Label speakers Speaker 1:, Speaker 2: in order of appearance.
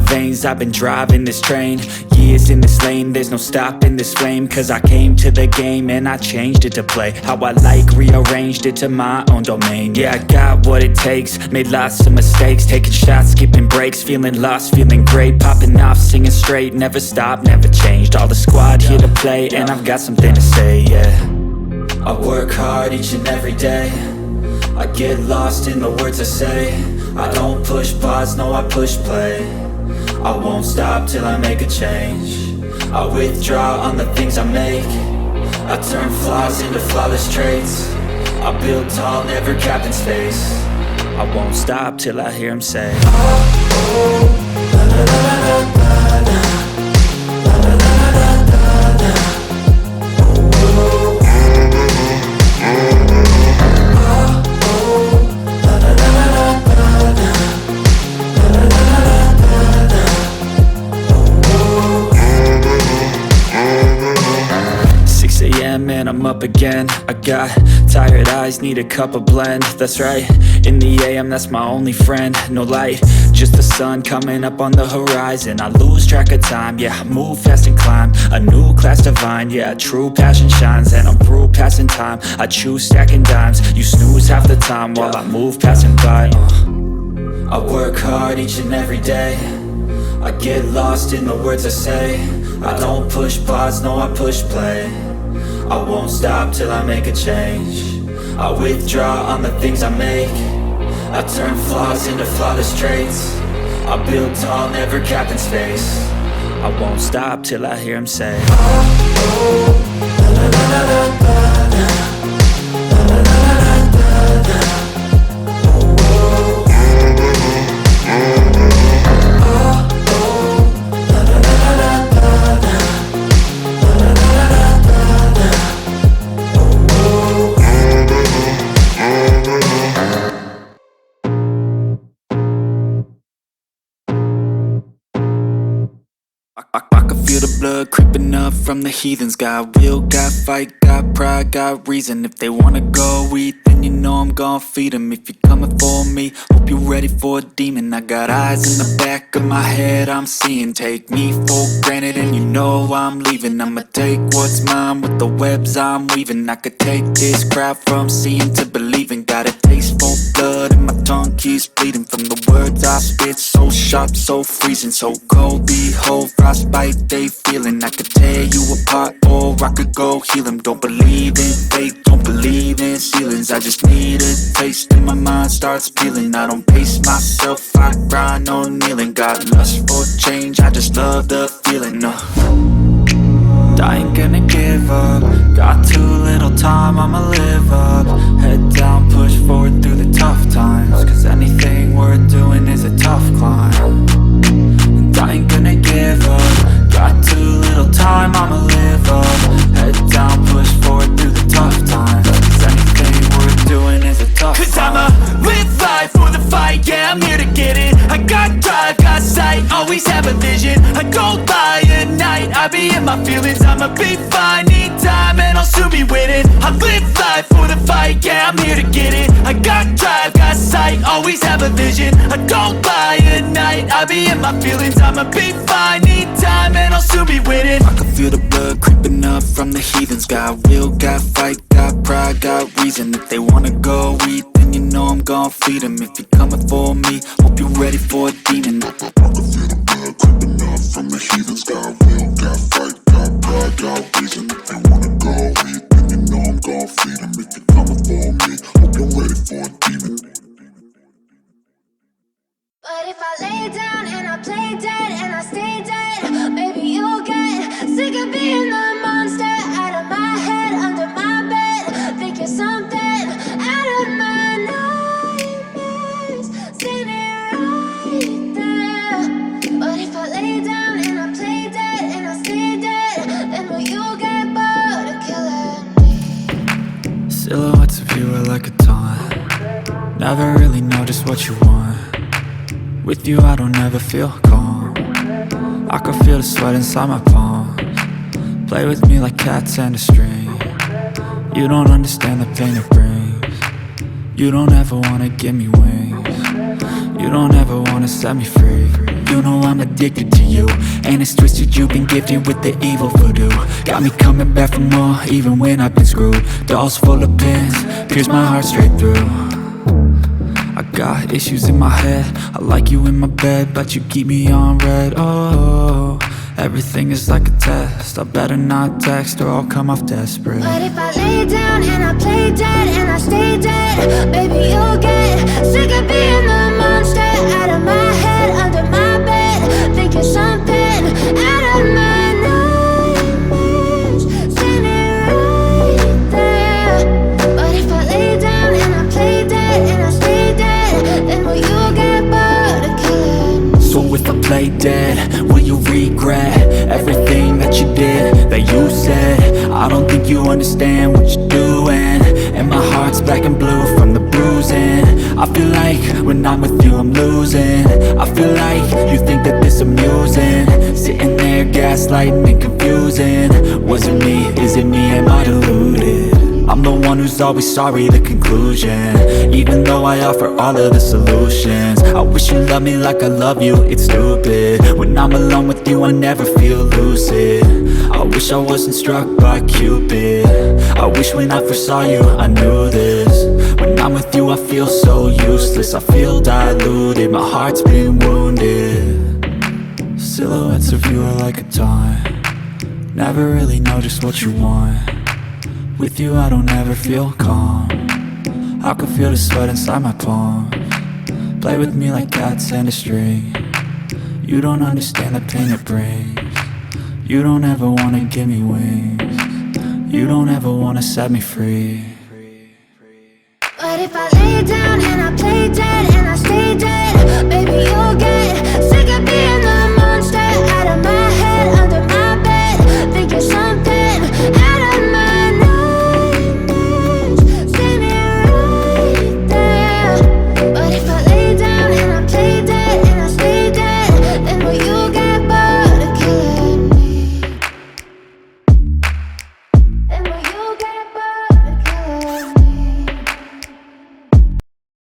Speaker 1: veins, I've been driving this train. Years in this lane, there's no stopping this flame. Cause I came to the game and I changed it to play how I like, rearranged it to my own domain. Yeah, I got what it takes, made lots of mistakes, taking shots, skipping breaks, feeling lost, feeling great, popping off, singing straight, never stopped, never changed. All the squad here to play and I've got something to say, yeah. I work hard each and every day, I get lost in the words I say. I don't push pause, no I push play. I won't stop till I make a change. I withdraw on the things I make. I turn flaws into flawless traits. I build tall, never capped in space. I won't stop till I hear him say, oh, oh, la la la la la la. And I'm up again. I got tired eyes, need a cup of blend. That's right, in the AM, that's my only friend. No light, just the sun coming up on the horizon. I lose track of time, yeah, I move fast and climb a new class divine, yeah, true passion shines. And I'm through passing time, I choose stacking dimes. You snooze half the time while I move passing by. I work hard each and every day, I get lost in the words I say. I don't push pause, no I push play. I won't stop till I make a change. I withdraw on the things I make. I turn flaws into flawless traits. I build tall, never capped in space. I won't stop till I hear him say, oh, oh, la la la la la la. from the heathens. Got will, got fight, got pride, got reason. If they wanna go eat, then you know I'm gon' feed them. If you're coming for me, hope you're ready for a demon. I got eyes in the back of my head, I'm seeing. Take me for granted and you know I'm leaving. I'ma take what's mine with the webs I'm weaving. I could take this crowd from seeing to believing. Got a taste for blood and my tongue keeps bleeding from the words I spit. So sharp, so freezing, so cold. Behold, frostbite they feeling. I could tear you apart or I could go heal them. Don't believe in fate, don't believe in ceilings. I just need a taste and my mind starts peeling. I don't pace myself, I grind on kneeling. Got lust for change, I just love the feeling. I ain't gonna give up. Got too little time, I'ma live up. Head down, push forward through the tough times. Cause anything worth doing is a tough climb. And I ain't gonna give up. Got too little time, I'ma live up. Head down, push forward through the tough times. Cause anything worth doing is a tough climb. Cause I'ma live life for the fight, yeah, I'm here to get it. I got drive, got sight, always have a vision. I go by at night, I be in my feelings. I'ma be fine, need time and I'll soon be winning. I live life for the fight, yeah, I'm here to get it. I got drive, got sight, always have a vision. I go by at night, I be in my feelings. I'ma be fine, need time and I'll soon be winning. I can feel the blood creeping up from the heathens. Got will, got fight, got pride, got reason. If they wanna go eat, then you know I'm gon' feed them. If you're coming for me, hope you're ready for a demon. I can feel the blood creeping up from the heathens. Got will, got fight, got pride, got reason. If they wanna go eat, then you know I'm gon' feed them. If you're coming for me, hope you're ready for a demon.
Speaker 2: But if I lay down and I play dead and I stay dead, maybe you'll get sick of being the monster out of my head, under my bed. Think you're something out of my nightmares, standing right there. But if I lay down and I play dead and I stay dead, then will you get bored of killing me?
Speaker 1: Silhouettes of you are like a taunt. Never really know just what you want. With you I don't ever feel calm. I can feel the sweat inside my palms. Play with me like cats and a string. You don't understand the pain it brings. You don't ever wanna give me wings. You don't ever wanna set me free. You know I'm addicted to you, and it's twisted, you've been gifted with the evil voodoo. Got me coming back for more, even when I've been screwed. Dolls full of pins, pierce my heart straight through. I got issues in my head, I like you in my bed, but you keep me on red. Oh, everything is like a test. I better not text or I'll come off desperate.
Speaker 2: But if I lay down and I play dead and I stay dead, baby you'll get sick of being the monster out of my head, under my bed. Think you're something out of my nightmares, standing right there. But if I lay down and I play dead and I stay dead, then will you get bored of killing me?
Speaker 1: So if I play dead, will you regret everything that you did, that you said? I don't think you understand what you're doing, and my heart's black and blue from the bruising. I feel like when I'm with you I'm losing. I feel like you think that this amusing, sitting there gaslighting and confusing. Was it me? Is it me? Am I deluded? I'm the one who's always sorry, the conclusion. Even though I offer all of the solutions, I wish you loved me like I love you, it's stupid. When I'm alone with you I never feel lucid. I wish I wasn't struck by Cupid. I wish when I first saw you I knew this. When I'm with you I feel so useless, I feel diluted, my heart's been wounded. Silhouettes of you are like a taunt. Never really know just what you want. With you I don't ever feel calm. I can feel the sweat inside my palms. Play with me like cats and a string. You don't understand the pain it brings. You don't ever wanna give me wings. You don't ever wanna set me free.
Speaker 2: But if I lay down and I play dead and I stay dead, baby you'll get